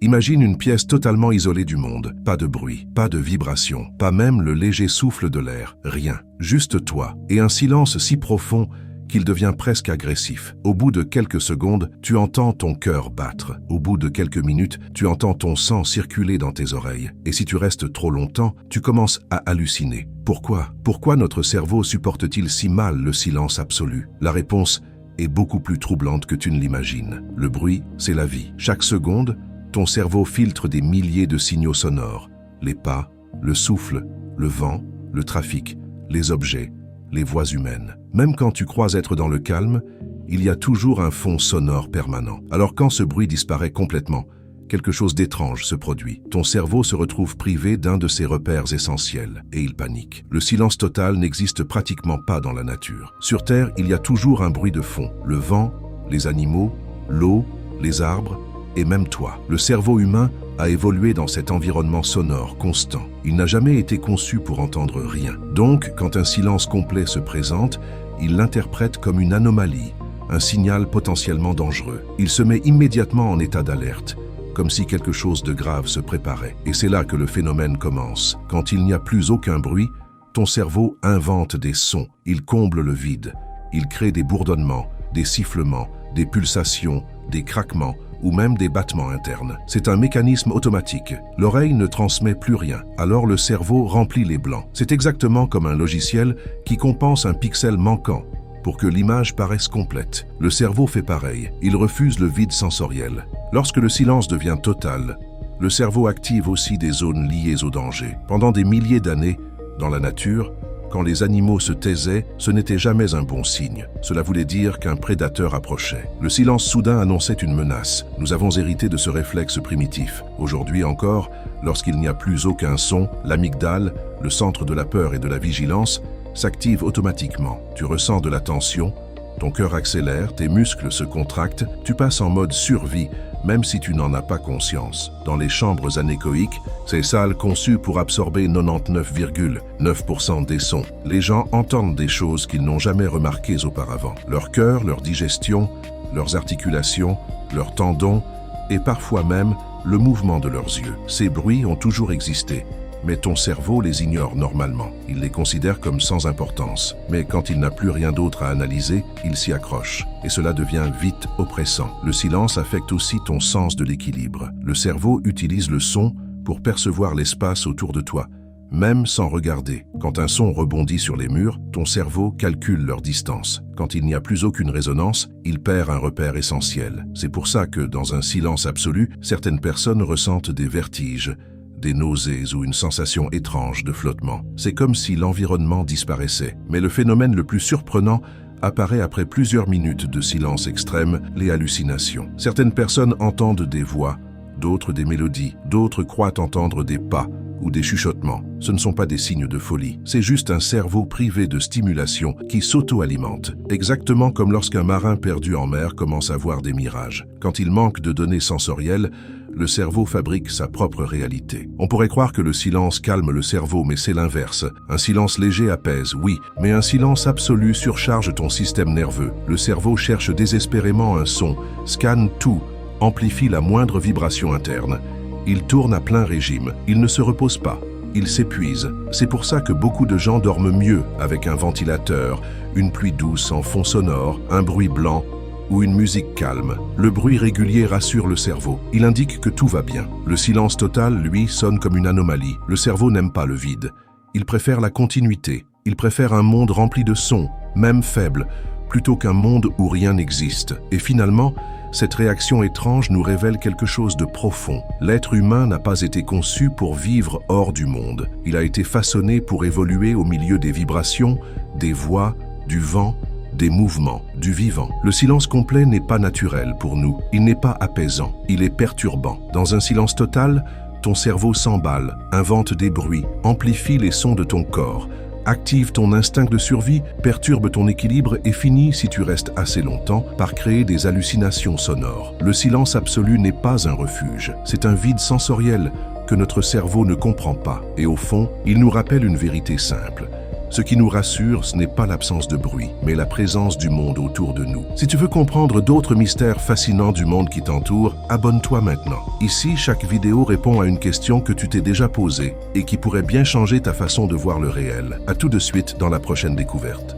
Imagine une pièce totalement isolée du monde. Pas de bruit, pas de vibration, pas même le léger souffle de l'air. Rien. Juste toi. Et un silence si profond qu'il devient presque agressif. Au bout de quelques secondes, tu entends ton cœur battre. Au bout de quelques minutes, tu entends ton sang circuler dans tes oreilles. Et si tu restes trop longtemps, tu commences à halluciner. Pourquoi? Pourquoi notre cerveau supporte-t-il si mal le silence absolu? La réponse est beaucoup plus troublante que tu ne l'imagines. Le bruit, c'est la vie. Chaque seconde, ton cerveau filtre des milliers de signaux sonores. Les pas, le souffle, le vent, le trafic, les objets, les voix humaines. Même quand tu crois être dans le calme, il y a toujours un fond sonore permanent. Alors quand ce bruit disparaît complètement, quelque chose d'étrange se produit. Ton cerveau se retrouve privé d'un de ses repères essentiels et il panique. Le silence total n'existe pratiquement pas dans la nature. Sur Terre, il y a toujours un bruit de fond. Le vent, les animaux, l'eau, les arbres et même toi. Le cerveau humain a évolué dans cet environnement sonore constant. Il n'a jamais été conçu pour entendre rien. Donc, quand un silence complet se présente, il l'interprète comme une anomalie, un signal potentiellement dangereux. Il se met immédiatement en état d'alerte, comme si quelque chose de grave se préparait. Et c'est là que le phénomène commence. Quand il n'y a plus aucun bruit, ton cerveau invente des sons. Il comble le vide. Il crée des bourdonnements, des sifflements, des pulsations, des craquements, ou même des battements internes. C'est un mécanisme automatique. L'oreille ne transmet plus rien, alors le cerveau remplit les blancs. C'est exactement comme un logiciel qui compense un pixel manquant pour que l'image paraisse complète. Le cerveau fait pareil, il refuse le vide sensoriel. Lorsque le silence devient total, le cerveau active aussi des zones liées au danger. Pendant des milliers d'années, dans la nature, quand les animaux se taisaient, ce n'était jamais un bon signe. Cela voulait dire qu'un prédateur approchait. Le silence soudain annonçait une menace. Nous avons hérité de ce réflexe primitif. Aujourd'hui encore, lorsqu'il n'y a plus aucun son, l'amygdale, le centre de la peur et de la vigilance, s'active automatiquement. Tu ressens de la tension, ton cœur accélère, tes muscles se contractent, tu passes en mode survie, même si tu n'en as pas conscience. Dans les chambres anéchoïques, ces salles conçues pour absorber 99,9% des sons. Les gens entendent des choses qu'ils n'ont jamais remarquées auparavant. Leur cœur, leur digestion, leurs articulations, leurs tendons et parfois même le mouvement de leurs yeux. Ces bruits ont toujours existé, mais ton cerveau les ignore normalement. Il les considère comme sans importance. Mais quand il n'a plus rien d'autre à analyser, il s'y accroche. Et cela devient vite oppressant. Le silence affecte aussi ton sens de l'équilibre. Le cerveau utilise le son pour percevoir l'espace autour de toi, même sans regarder. Quand un son rebondit sur les murs, ton cerveau calcule leur distance. Quand il n'y a plus aucune résonance, il perd un repère essentiel. C'est pour ça que, dans un silence absolu, certaines personnes ressentent des vertiges, des nausées ou une sensation étrange de flottement. C'est comme si l'environnement disparaissait. Mais le phénomène le plus surprenant apparaît après plusieurs minutes de silence extrême, les hallucinations. Certaines personnes entendent des voix, d'autres des mélodies, d'autres croient entendre des pas ou des chuchotements. Ce ne sont pas des signes de folie, c'est juste un cerveau privé de stimulation qui s'auto-alimente, exactement comme lorsqu'un marin perdu en mer commence à voir des mirages. Quand il manque de données sensorielles, le cerveau fabrique sa propre réalité. On pourrait croire que le silence calme le cerveau, mais c'est l'inverse. Un silence léger apaise, oui, mais un silence absolu surcharge ton système nerveux. Le cerveau cherche désespérément un son, scanne tout, amplifie la moindre vibration interne. Il tourne à plein régime, il ne se repose pas, il s'épuise. C'est pour ça que beaucoup de gens dorment mieux avec un ventilateur, une pluie douce en fond sonore, un bruit blanc ou une musique calme. Le bruit régulier rassure le cerveau. Il indique que tout va bien. Le silence total, lui, sonne comme une anomalie. Le cerveau n'aime pas le vide. Il préfère la continuité. Il préfère un monde rempli de sons, même faibles, plutôt qu'un monde où rien n'existe. Et finalement, cette réaction étrange nous révèle quelque chose de profond. L'être humain n'a pas été conçu pour vivre hors du monde. Il a été façonné pour évoluer au milieu des vibrations, des voix, du vent, des mouvements, du vivant. Le silence complet n'est pas naturel pour nous. Il n'est pas apaisant. Il est perturbant. Dans un silence total, ton cerveau s'emballe, invente des bruits, amplifie les sons de ton corps, active ton instinct de survie, perturbe ton équilibre et finit, si tu restes assez longtemps, par créer des hallucinations sonores. Le silence absolu n'est pas un refuge. C'est un vide sensoriel que notre cerveau ne comprend pas. Et au fond, il nous rappelle une vérité simple. Ce qui nous rassure, ce n'est pas l'absence de bruit, mais la présence du monde autour de nous. Si tu veux comprendre d'autres mystères fascinants du monde qui t'entoure, abonne-toi maintenant. Ici, chaque vidéo répond à une question que tu t'es déjà posée et qui pourrait bien changer ta façon de voir le réel. À tout de suite dans la prochaine découverte.